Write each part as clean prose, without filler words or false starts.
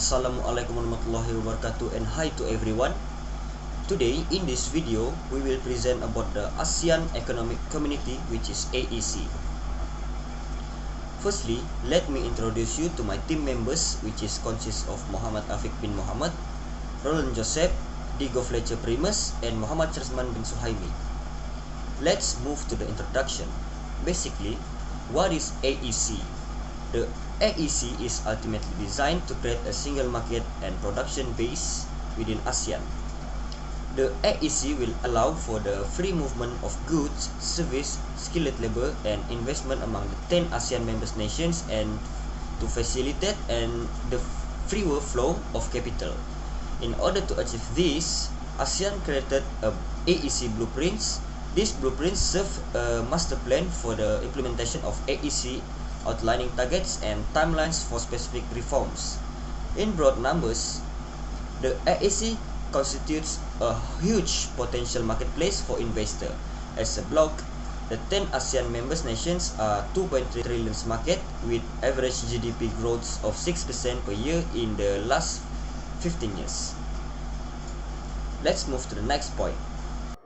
Assalamualaikum warahmatullahi wabarakatuh, and hi to everyone. Today in this video we will present about the ASEAN Economic Community, which is AEC. Firstly, let me introduce you to my team members, which is consists of Muhammad Afiq bin Muhammad, Roland Joseph, Diego Fletcher Primus, and Muhammad Charsman bin Suhaimi. Let's move to the introduction. Basically, what is AEC? The AEC is ultimately designed to create a single market and production base within ASEAN. The AEC will allow for the free movement of goods, service, skilled labor, and investment among the 10 ASEAN member nations, and to facilitate the freer flow of capital. In order to achieve this, ASEAN created AEC blueprints. These blueprints serve a master plan for the implementation of AEC, outlining targets and timelines for specific reforms. In broad numbers, the AEC constitutes a huge potential marketplace for investors. As a bloc, the 10 ASEAN member nations are 2.3 trillion market, with average GDP growth of 6% per year in the last 15 years. Let's move to the next point.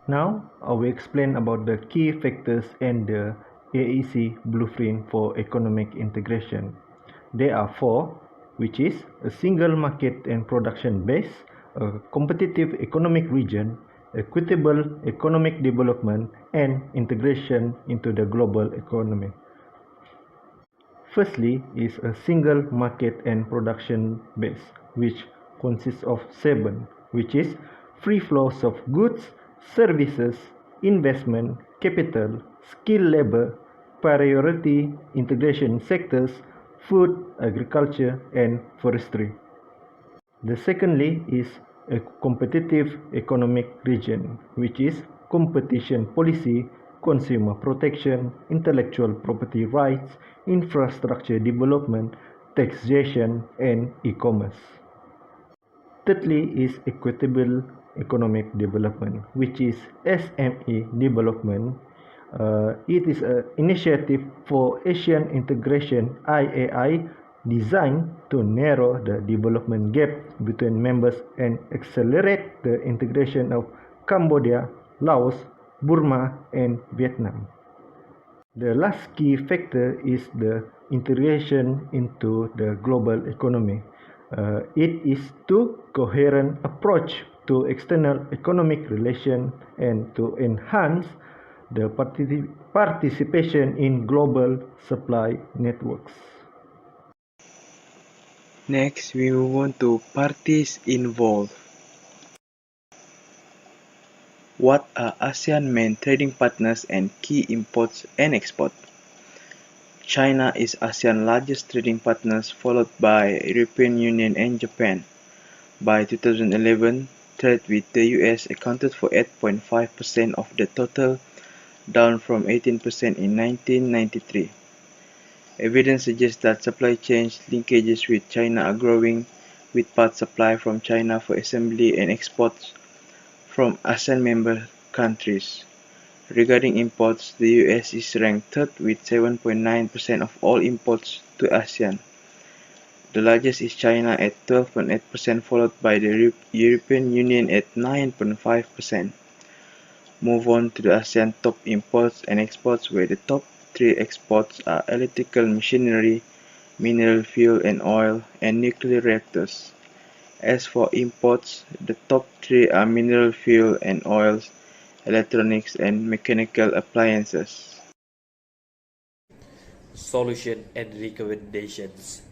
Now, I will explain about the key factors and the AEC blueprint for economic integration. There are four, which is a single market and production base, a competitive economic region, equitable economic development, and integration into the global economy. Firstly is a single market and production base, which consists of 7, which is free flows of goods, services, investment, capital, skilled labor, priority integration sectors, food, agriculture, and forestry. The secondly is a competitive economic region, which is competition policy, consumer protection, intellectual property rights, infrastructure development, taxation, and e-commerce. Thirdly is equitable economic development, which is SME development. It is an initiative for Asian integration (IAI) designed to narrow the development gap between members and accelerate the integration of Cambodia, Laos, Burma, and Vietnam. The last key factor is the integration into the global economy. It is to coherent approach to external economic relations and to enhance the participation in global supply networks. Next, we move on to parties involved. What are ASEAN main trading partners and key imports and exports? China is ASEAN largest trading partners, followed by European Union and Japan. By 2011, trade with the US accounted for 8.5% of the total, down from 18% in 1993. Evidence suggests that supply chain linkages with China are growing, with parts supply from China for assembly and exports from ASEAN member countries. Regarding imports, the US is ranked third with 7.9% of all imports to ASEAN. The largest is China at 12.8%, followed by the European Union at 9.5%. Move on to the ASEAN top imports and exports, where the top 3 exports are electrical machinery, mineral fuel and oil, and nuclear reactors. As for imports, the top 3 are mineral fuel and oils, electronics, and mechanical appliances. Solution and recommendations.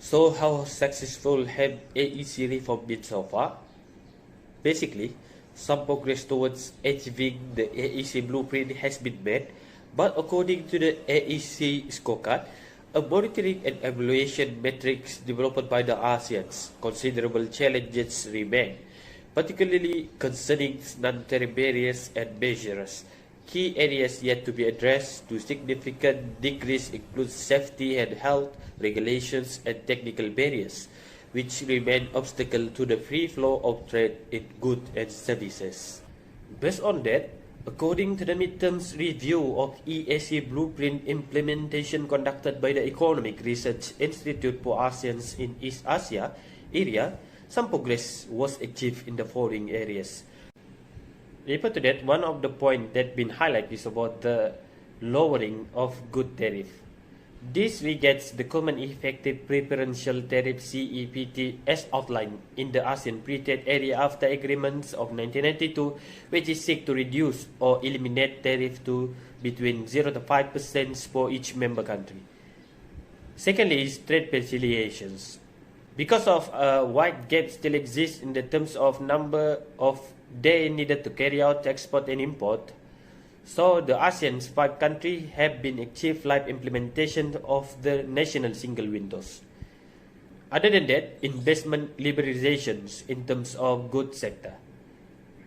So how successful have AEC reform been so far? Basically, some progress towards achieving the AEC blueprint has been made, but according to the AEC scorecard, a monitoring and evaluation matrix developed by the ASEANs, considerable challenges remain, particularly concerning non-tariff barriers and measures. Key areas yet to be addressed to significant degrees include safety and health regulations and technical barriers, which remain obstacle to the free flow of trade in goods and services. Based on that, According to the midterms review of EAC blueprint implementation conducted by the Economic Research Institute for ASEAN in East Asia area, some progress was achieved in the following areas. Refer to that, one of the points that been highlighted is about the lowering of good tariff. This regards the common effective preferential tariff CEPT as outlined in the ASEAN Free Trade Area after agreements of 1992, which is seek to reduce or eliminate tariff to between 0 to 5% for each member country. Secondly is trade facilitations. Because of a wide gap still exists in the terms of number of days needed to carry out export and import, so the ASEAN's 5 countries have been achieved live implementation of the national single windows. Other than that, investment liberalizations in terms of goods sector.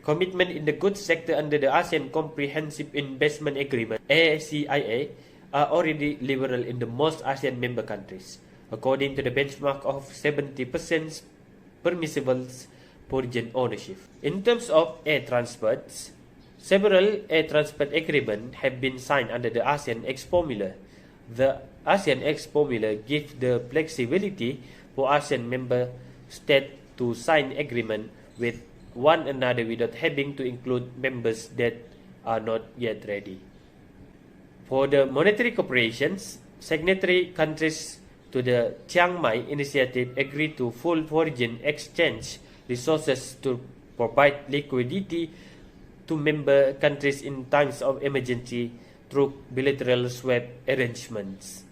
Commitment in the goods sector under the ASEAN Comprehensive Investment Agreement (ACIA) are already liberal in the most ASEAN member countries, according to the benchmark of 70% permissible foreign ownership. In terms of air transports, several air transport agreements have been signed under the ASEAN X formula. The ASEAN X formula gives the flexibility for ASEAN member states to sign agreement with one another without having to include members that are not yet ready. For the monetary cooperations, signatory countries to the Chiang Mai Initiative agreed to full foreign exchange resources to provide liquidity to member countries in times of emergency through bilateral swap arrangements.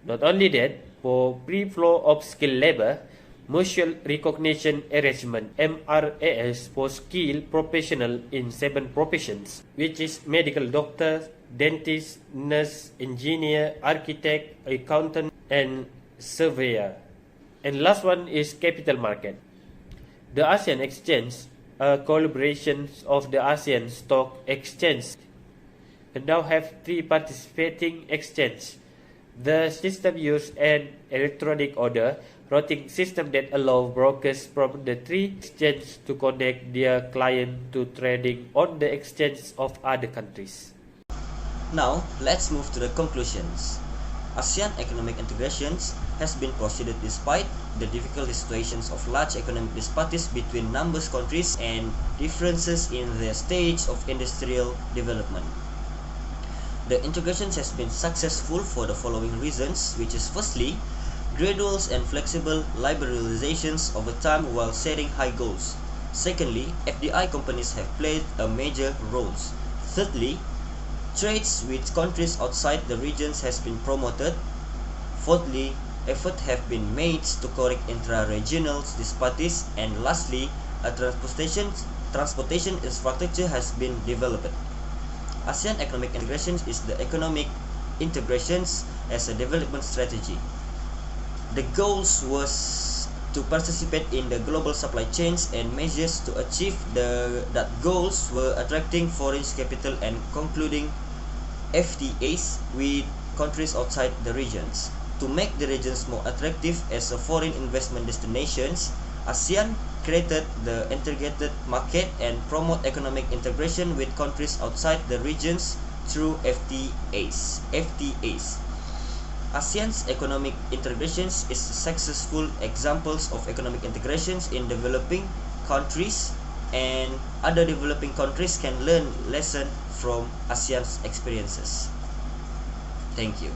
Not only that, for free flow of skilled labor, Mutual Recognition Arrangement MRAS for skilled professional in 7 professions, which is medical doctor, dentist, nurse, engineer, architect, accountant, and surveyor. And last one is capital market. The ASEAN Exchange, a collaboration of the ASEAN Stock Exchange, and now have 3 participating exchanges. The system uses an electronic order routing system that allows brokers from the 3 exchanges to connect their client to trading on the exchanges of other countries. Now, let's move to the conclusions. ASEAN economic integrations has been proceeded despite the difficult situations of large economic disparities between numerous countries and differences in their stage of industrial development. The integrations has been successful for the following reasons, which is firstly, gradual and flexible liberalizations over time while setting high goals. Secondly, FDI companies have played a major role. Thirdly, trades with countries outside the regions has been promoted. Fourthly, efforts have been made to correct intra-regional disparities. And lastly, a transportation infrastructure has been developed. ASEAN economic integration is the economic integrations as a development strategy. The goals was to participate in the global supply chains, and measures to achieve that goals were attracting foreign capital and concluding FTAs with countries outside the regions. To make the regions more attractive as a foreign investment destinations, ASEAN created the integrated market and promote economic integration with countries outside the regions through FTAs. ASEAN's economic integrations is successful examples of economic integrations in developing countries, and other developing countries can learn lessons from ASEAN's experiences. Thank you.